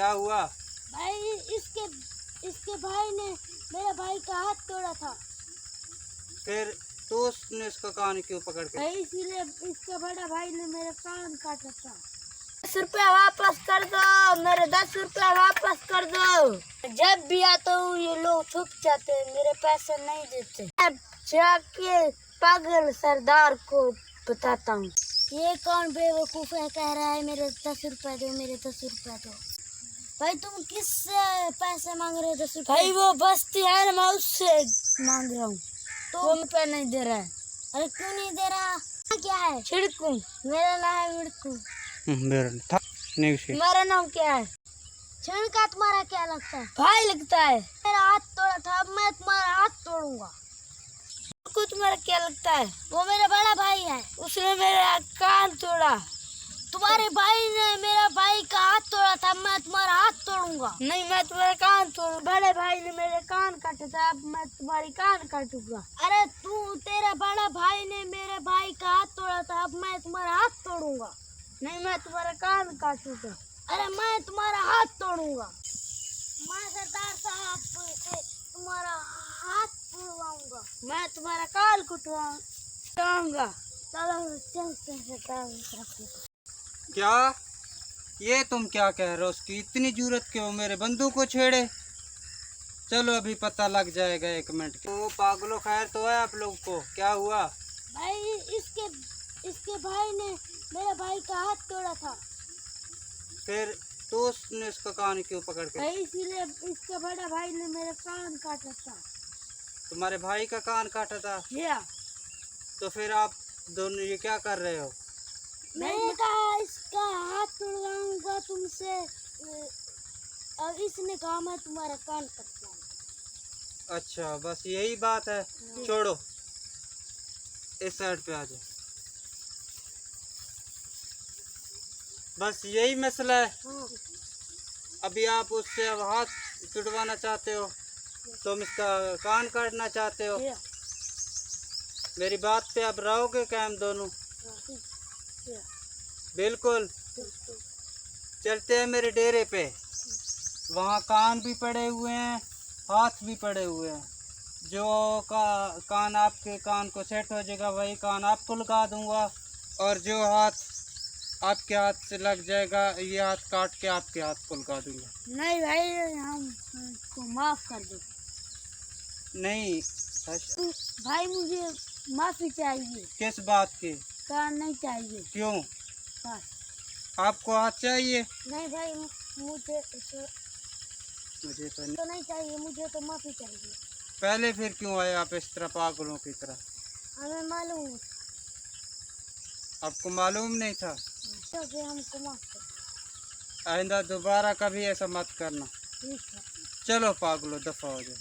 क्या हुआ? भाई इसके भाई ने मेरे भाई का हाथ तोड़ा था। फिर तो उसने उसका कान क्यों पकड़ के? भाई इसीलिए इसके बड़ा भाई ने मेरा कान काटा था। 10 रुपया वापस कर दो, मेरे 10 रुपया वापस कर दो। जब भी आता हूँ ये लोग छुप जाते हैं, मेरे पैसे नहीं देते। अब जाके पागल सरदार को बताता हूँ। ये कौन बेवकूफ है कह रहा है मेरे 10 रुपया दो, मेरे 10 रुपया दो। भाई तुम किससे पैसे मांग रहे हो 10 रुपया? भाई वो बस्ती है ना, मैं उससे मांग रहा हूँ। तो वो रुपया नहीं दे रहा है। अरे क्यों नहीं दे रहा? क्या है? छिड़कू, मेरा नाम है मिड़कू। तुम्हारा नाम क्या है? छिड़का। तुम्हारा क्या लगता है? भाई लगता है। मेरा हाथ तोड़ा था, अब मैं तुम्हारा हाथ तोड़ूंगा। को तुम्हारा क्या लगता है? वो मेरा बड़ा भाई है, उसने मेरा कान तोड़ा। तुम्हारे भाई ने मेरा भाई का हाथ तोड़ा था, मैं तुम्हारा हाथ तोड़ूंगा। नहीं, मैं तुम्हारा कान तोड़ूंगा। बड़े भाई ने मेरे कान काटे था, अब मैं तुम्हारी कान काटूंगा। अरे तेरा बड़ा भाई ने मेरे भाई का हाथ तोड़ा था, अब मैं तुम्हारा हाथ तोड़ूंगा। नहीं, मैं तुम्हारा कान काटूंगा। अरे मैं तुम्हारा हाथ तोड़ूंगा। मैं सरदार साहब से तुम्हारा हाथ तोड़वाऊंगा। मैं तुम्हारा कान कुटवाऊंगा। चलो चलते। क्या? ये तुम क्या कह रहे हो? उसकी इतनी जरूरत क्यों मेरे बंधु को छेड़े? चलो अभी पता लग जाएगा, 1 मिनट के। वो पागलों, खैर तो है आप लोग को? क्या हुआ? भाई इसके भाई ने मेरे भाई का हाथ तोड़ा था। फिर तो उसने उसका कान क्यों पकड़ के? भाई इसीलिए इसका बड़ा भाई ने मेरा कान काटा था। तुम्हारे भाई का कान काटा था? तो फिर आप दोनों ये क्या कर रहे हो? मैंने कहा इसका हाथ तोड़वाऊंगा तुमसे, और इसने कहा मैं तुम्हारा कान कटवाऊंगा। अच्छा, बस यही बात है। छोड़ो, इस साइड पे आ जाओ। बस यही मसला है। अभी आप उससे अब हाथ तुड़वाना चाहते हो, तुम इसका कान काटना चाहते हो। मेरी बात पे अब रहोगे क्या हम दोनों? बिल्कुल। चलते हैं मेरे डेरे पे, वहाँ कान भी पड़े हुए हैं, हाथ भी पड़े हुए हैं। जो कान आपके कान को सेट हो जाएगा वही कान आपको लगा दूंगा, और जो हाथ आपके हाथ से लग जाएगा ये हाथ काट के आपके हाथ को लगा दूंगा। नहीं भाई, हमको माफ कर दो। नहीं भाई, मुझे माफी चाहिए। किस बात की? कान नहीं चाहिए। क्यों? बस। आपको हाथ चाहिए? नहीं भाई, मुझे तो नहीं चाहिए, मुझे तो माफी चाहिए। पहले फिर क्यों आए आप इस तरह पागलों की तरह? हमें मालूम। आपको मालूम नहीं था? तो फिर हमको माफ कर। आइंदा दोबारा कभी ऐसा मत करना। ठीक है। चलो पागलो, दफा हो जाओ।